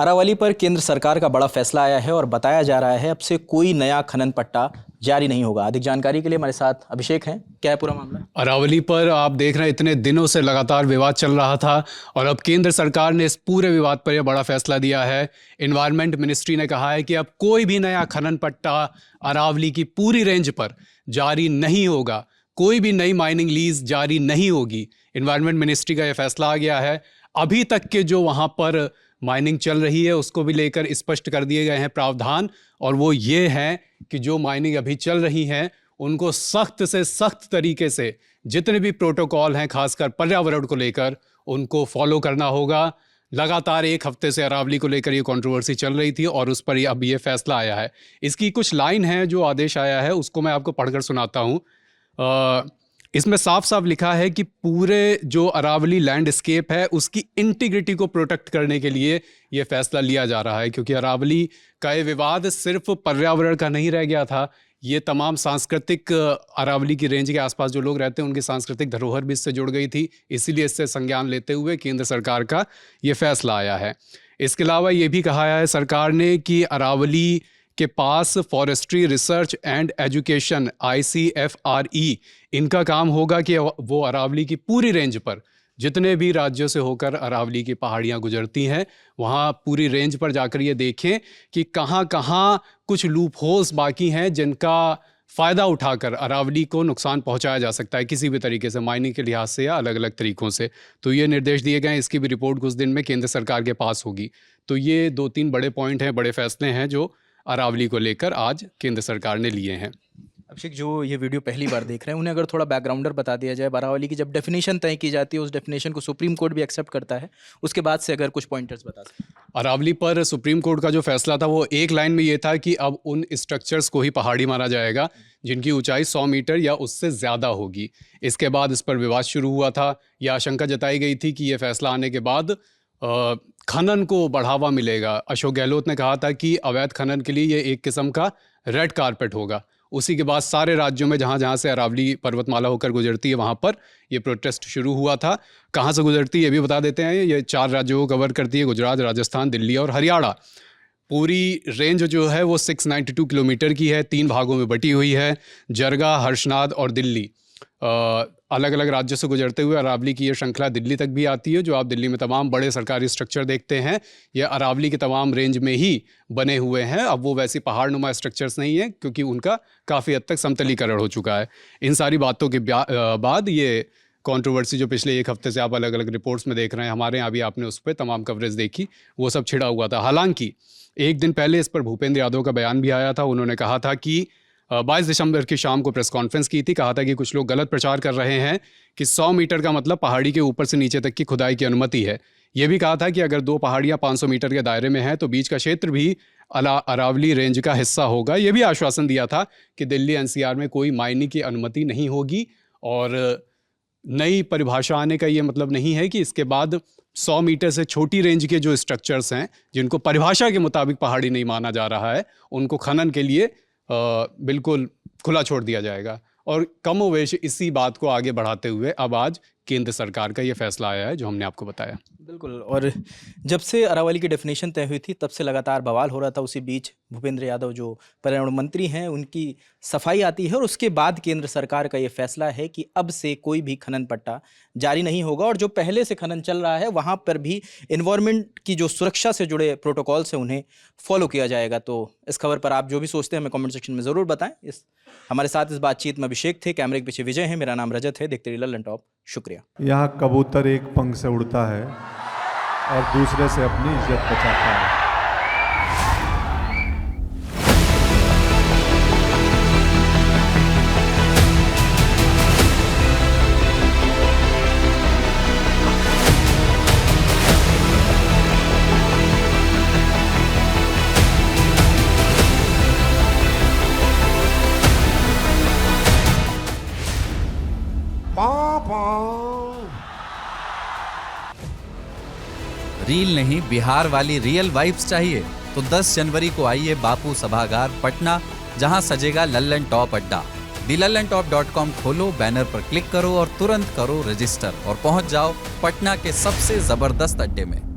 अरावली पर केंद्र सरकार का बड़ा फैसला आया है और बताया जा रहा है अब से कोई नया खनन पट्टा जारी नहीं होगा। अधिक जानकारी के लिए हमारे साथ अभिषेक हैं। क्या है पूरा मामला? अरावली पर आप देख रहे हैं इतने दिनों से लगातार विवाद चल रहा था और अब केंद्र सरकार ने इस पूरे विवाद पर यह बड़ा फैसला दिया है। एनवायरमेंट मिनिस्ट्री ने कहा है कि अब कोई भी नया खनन पट्टा अरावली की पूरी रेंज पर जारी नहीं होगा, कोई भी नई माइनिंग लीज जारी नहीं होगी। एनवायरमेंट मिनिस्ट्री का यह फैसला आ गया है। अभी तक के जो वहाँ पर माइनिंग चल रही है उसको भी लेकर स्पष्ट कर दिए गए हैं प्रावधान, और वो ये है कि जो माइनिंग अभी चल रही है उनको सख्त से सख्त तरीके से जितने भी प्रोटोकॉल हैं खासकर पर्यावरण को लेकर उनको फॉलो करना होगा। लगातार एक हफ्ते से अरावली को लेकर ये कंट्रोवर्सी चल रही थी और उस पर अब ये फैसला आया है। इसकी कुछ लाइन है जो आदेश आया है, उसको मैं आपको पढ़कर सुनाता हूँ। इसमें साफ साफ लिखा है कि पूरे जो अरावली लैंडस्केप है उसकी इंटीग्रिटी को प्रोटेक्ट करने के लिए ये फैसला लिया जा रहा है, क्योंकि अरावली का ये विवाद सिर्फ पर्यावरण का नहीं रह गया था। ये तमाम सांस्कृतिक अरावली की रेंज के आसपास जो लोग रहते हैं उनकी सांस्कृतिक धरोहर भी इससे जुड़ गई थी। इसीलिए इससे संज्ञान लेते हुए केंद्र सरकार का ये फैसला आया है। इसके अलावा ये भी कहा है सरकार ने कि अरावली के पास forestry research and education ICFRE इनका काम होगा कि वो अरावली की पूरी रेंज पर जितने भी राज्यों से होकर अरावली की पहाड़ियाँ गुजरती हैं वहाँ पूरी रेंज पर जाकर ये देखें कि कहाँ कहाँ कुछ लूप होल्स बाकी हैं जिनका फ़ायदा उठाकर अरावली को नुकसान पहुंचाया जा सकता है किसी भी तरीके से, माइनिंग के लिहाज से या अलग अलग तरीक़ों से। तो ये निर्देश दिए गए हैं। इसकी भी रिपोर्ट कुछ दिन में केंद्र सरकार के पास होगी। तो ये 2-3 बड़े पॉइंट हैं, बड़े फैसले हैं जो अरावली को लेकर आज केंद्र सरकार ने लिए हैं। अभिषेक, जो ये वीडियो पहली बार देख रहे हैं उन्हें अगर थोड़ा बैकग्राउंडर बता दिया जाए, अरावली की जब डेफिनेशन तय की जाती है उस डेफिनेशन को सुप्रीम कोर्ट भी एक्सेप्ट करता है, उसके बाद से अगर कुछ पॉइंटर्स बता सकें। अरावली पर सुप्रीम कोर्ट का जो फैसला था वो एक लाइन में ये था कि अब उन स्ट्रक्चर्स को ही पहाड़ी माना जाएगा जिनकी ऊंचाई 100 मीटर या उससे ज़्यादा होगी। इसके बाद इस पर विवाद शुरू हुआ था। यह आशंका जताई गई थी कि ये फैसला आने के बाद खनन को बढ़ावा मिलेगा। अशोक गहलोत ने कहा था कि अवैध खनन के लिए ये एक किस्म का रेड कारपेट होगा। उसी के बाद सारे राज्यों में जहाँ जहाँ से अरावली पर्वतमाला होकर गुजरती है वहाँ पर ये प्रोटेस्ट शुरू हुआ था। कहाँ से गुजरती है ये भी बता देते हैं। ये 4 राज्यों को कवर करती है, गुजरात, राजस्थान, दिल्ली और हरियाणा। पूरी रेंज जो है वो 692 किलोमीटर की है, 3 भागों में बटी हुई है। जरगा, हर्षनाद और दिल्ली अलग अलग राज्यों से गुजरते हुए अरावली की ये श्रृंखला दिल्ली तक भी आती है। जो आप दिल्ली में तमाम बड़े सरकारी स्ट्रक्चर देखते हैं ये अरावली के तमाम रेंज में ही बने हुए हैं। अब वो वैसी पहाड़नुमा स्ट्रक्चर्स नहीं है क्योंकि उनका काफ़ी हद तक समतलीकरण हो चुका है। इन सारी बातों के बाद ये कंट्रोवर्सी जो पिछले एक हफ्ते से आप अलग अलग रिपोर्ट्स में देख रहे हैं, हमारे यहाँ भी आपने उस पर तमाम कवरेज देखी, वो सब छिड़ा हुआ था। हालांकि एक दिन पहले इस पर भूपेंद्र यादव का बयान भी आया था। उन्होंने कहा था कि 22 दिसंबर की शाम को प्रेस कॉन्फ्रेंस की थी। कहा था कि कुछ लोग गलत प्रचार कर रहे हैं कि 100 मीटर का मतलब पहाड़ी के ऊपर से नीचे तक की खुदाई की अनुमति है। ये भी कहा था कि अगर 2 पहाड़ियाँ 500 मीटर के दायरे में हैं तो बीच का क्षेत्र भी अरावली रेंज का हिस्सा होगा। ये भी आश्वासन दिया था कि दिल्ली NCR में कोई माइनिंग की अनुमति नहीं होगी, और नई परिभाषा आने का ये मतलब नहीं है कि इसके बाद 100 मीटर से छोटी रेंज के जो स्ट्रक्चर्स हैं जिनको परिभाषा के मुताबिक पहाड़ी नहीं माना जा रहा है उनको खनन के लिए बिल्कुल खुला छोड़ दिया जाएगा। और कमोवेश इसी बात को आगे बढ़ाते हुए अब आज केंद्र सरकार का ये फैसला आया है जो हमने आपको बताया। बिल्कुल, और जब से अरावली की डेफिनेशन तय हुई थी तब से लगातार बवाल हो रहा था। उसी बीच भूपेंद्र यादव जो पर्यावरण मंत्री हैं उनकी सफाई आती है और उसके बाद केंद्र सरकार का ये फैसला है कि अब से कोई भी खनन पट्टा जारी नहीं होगा, और जो पहले से खनन चल रहा है वहाँ पर भी एनवायरनमेंट की जो सुरक्षा से जुड़े प्रोटोकॉल्स हैं उन्हें फॉलो किया जाएगा। तो इस खबर पर आप जो भी सोचते हैं हमें कमेंट सेक्शन में ज़रूर बताएं। हमारे साथ इस बातचीत में अभिषेक थे, कैमरे के पीछे विजय है, मेरा नाम रजत है। देखते रहिए लल्लन टॉप। शुक्रिया। यहाँ कबूतर एक पंख से उड़ता है और दूसरे से अपनी इज्जत बचाता है। रील नहीं, बिहार वाली रियल वाइब्स चाहिए तो 10 जनवरी को आइए बापू सभागार पटना, जहां सजेगा लल्लन टॉप अड्डा। thelallanTop.com खोलो, बैनर पर क्लिक करो और तुरंत करो रजिस्टर और पहुंच जाओ पटना के सबसे जबरदस्त अड्डे में।